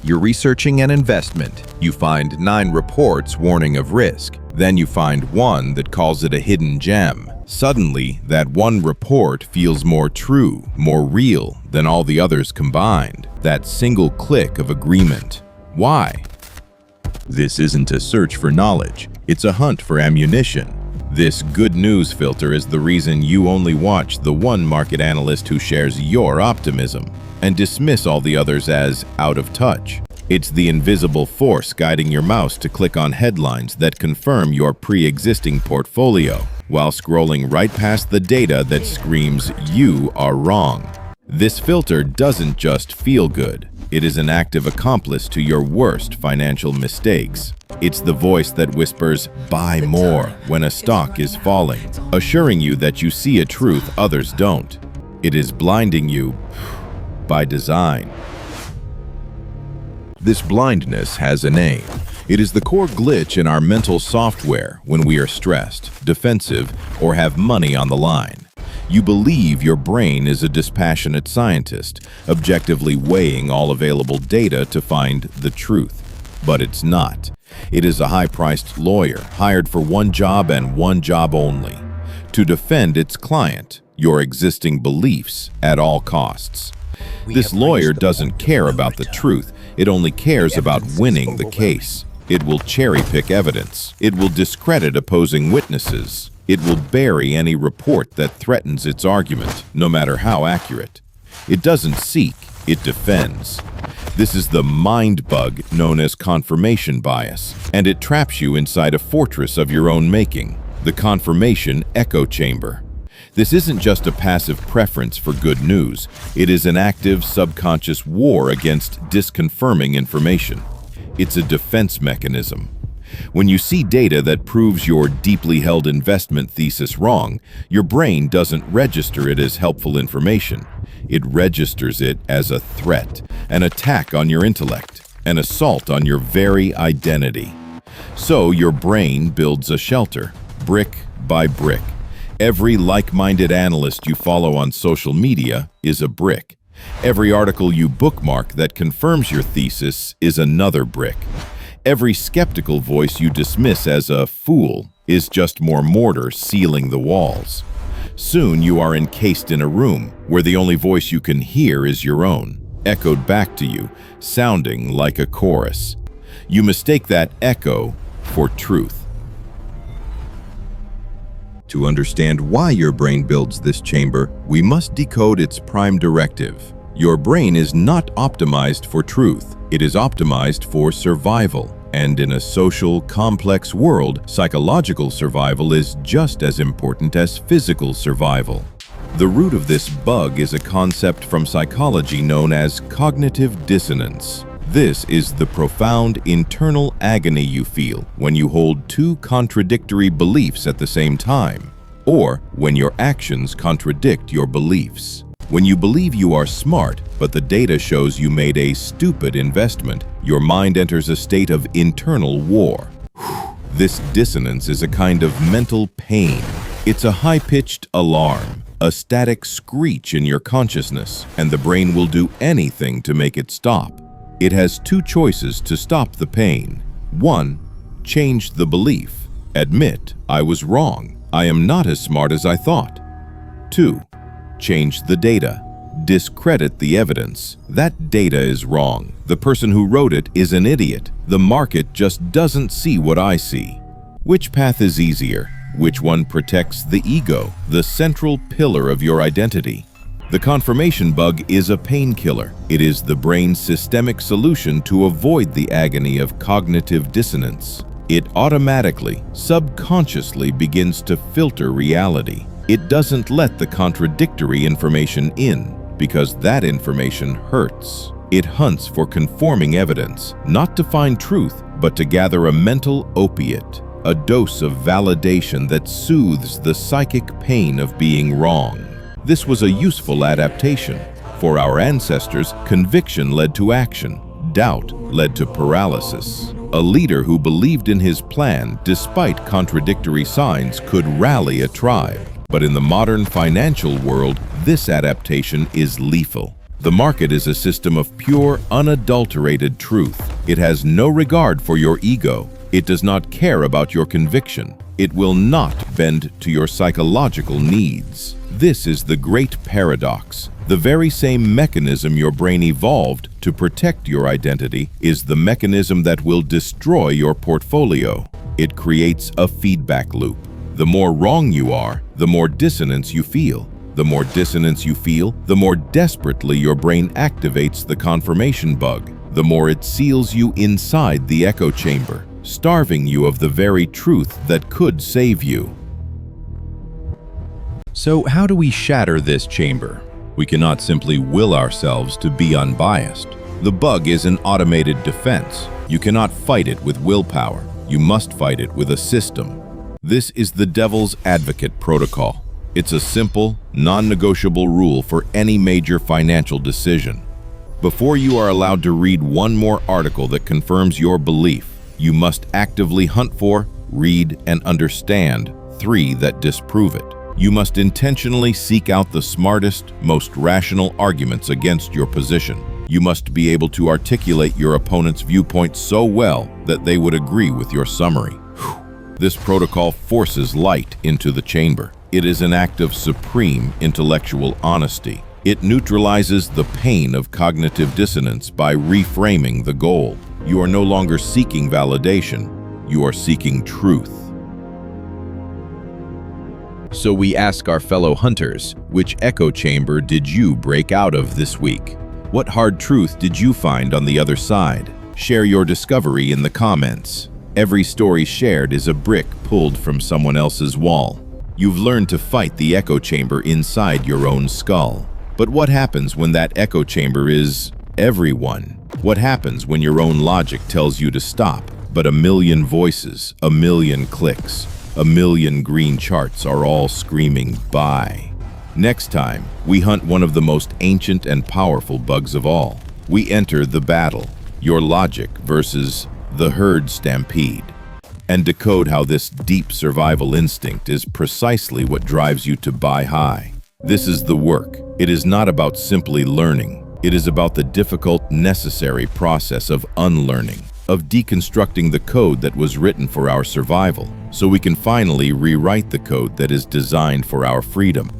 You're researching an investment. You find 9 reports warning of risk. Then you find one that calls it a hidden gem. Suddenly, that one report feels more true, more real than all the others combined. That single click of agreement. Why? This isn't a search for knowledge. It's a hunt for ammunition. This good news filter is the reason you only watch the one market analyst who shares your optimism and dismiss all the others as out of touch. It's the invisible force guiding your mouse to click on headlines that confirm your pre-existing portfolio, while scrolling right past the data that screams you are wrong. This filter doesn't just feel good. It is an active accomplice to your worst financial mistakes. It's the voice that whispers, "Buy more," when a stock is falling, assuring you that you see a truth others don't. It is blinding you by design. This blindness has a name. It is the core glitch in our mental software when we are stressed, defensive, or have money on the line. You believe your brain is a dispassionate scientist, objectively weighing all available data to find the truth. But it's not. It is a high-priced lawyer hired for one job and one job only: to defend its client, your existing beliefs, at all costs. This lawyer doesn't care about the truth. It only cares about winning the case. It will cherry-pick evidence. It will discredit opposing witnesses. It will bury any report that threatens its argument, no matter how accurate. It doesn't seek, it defends. This is the mind bug known as confirmation bias, and it traps you inside a fortress of your own making, the confirmation echo chamber. This isn't just a passive preference for good news. It is an active subconscious war against disconfirming information. It's a defense mechanism. When you see data that proves your deeply held investment thesis wrong, your brain doesn't register it as helpful information. It registers it as a threat, an attack on your intellect, an assault on your very identity. So your brain builds a shelter, brick by brick. Every like-minded analyst you follow on social media is a brick. Every article you bookmark that confirms your thesis is another brick. Every skeptical voice you dismiss as a fool is just more mortar sealing the walls. Soon you are encased in a room where the only voice you can hear is your own, echoed back to you, sounding like a chorus. You mistake that echo for truth. To understand why your brain builds this chamber, we must decode its prime directive. Your brain is not optimized for truth. It is optimized for survival. And in a social, complex world, psychological survival is just as important as physical survival. The root of this bug is a concept from psychology known as cognitive dissonance. This is the profound internal agony you feel when you hold two contradictory beliefs at the same time, or when your actions contradict your beliefs. When you believe you are smart, but the data shows you made a stupid investment, your mind enters a state of internal war. This dissonance is a kind of mental pain. It's a high-pitched alarm, a static screech in your consciousness, and the brain will do anything to make it stop. It has two choices to stop the pain. 1. Change the belief. Admit, I was wrong. I am not as smart as I thought. 2. Change the data. Discredit the evidence. That data is wrong. The person who wrote it is an idiot. The market just doesn't see what I see. Which path is easier? Which one protects the ego, the central pillar of your identity? The confirmation bug is a painkiller. It is the brain's systemic solution to avoid the agony of cognitive dissonance. It automatically, subconsciously begins to filter reality. It doesn't let the contradictory information in, because that information hurts. It hunts for conforming evidence, not to find truth, but to gather a mental opiate, a dose of validation that soothes the psychic pain of being wrong. This was a useful adaptation. For our ancestors, conviction led to action. Doubt led to paralysis. A leader who believed in his plan despite contradictory signs could rally a tribe. But in the modern financial world, this adaptation is lethal. The market is a system of pure, unadulterated truth. It has no regard for your ego. It does not care about your conviction. It will not bend to your psychological needs. This is the great paradox. The very same mechanism your brain evolved to protect your identity is the mechanism that will destroy your portfolio. It creates a feedback loop. The more wrong you are, the more dissonance you feel. The more dissonance you feel, the more desperately your brain activates the confirmation bug. The more it seals you inside the echo chamber, starving you of the very truth that could save you. So how do we shatter this chamber? We cannot simply will ourselves to be unbiased. The bug is an automated defense. You cannot fight it with willpower. You must fight it with a system. This is the devil's advocate protocol. It's a simple, non-negotiable rule for any major financial decision. Before you are allowed to read one more article that confirms your belief, you must actively hunt for, read, and understand 3 that disprove it. You must intentionally seek out the smartest, most rational arguments against your position. You must be able to articulate your opponent's viewpoint so well that they would agree with your summary. This protocol forces light into the chamber. It is an act of supreme intellectual honesty. It neutralizes the pain of cognitive dissonance by reframing the goal. You are no longer seeking validation. You are seeking truth. So we ask our fellow hunters, which echo chamber did you break out of this week? What hard truth did you find on the other side? Share your discovery in the comments. Every story shared is a brick pulled from someone else's wall. You've learned to fight the echo chamber inside your own skull. But what happens when that echo chamber is everyone? What happens when your own logic tells you to stop, but a million voices, a million clicks, a million green charts are all screaming buy? Next time, we hunt one of the most ancient and powerful bugs of all. We enter the battle, your logic versus the herd stampede, and decode how this deep survival instinct is precisely what drives you to buy high. This is the work. It is not about simply learning. It is about the difficult, necessary process of unlearning, of deconstructing the code that was written for our survival, so we can finally rewrite the code that is designed for our freedom.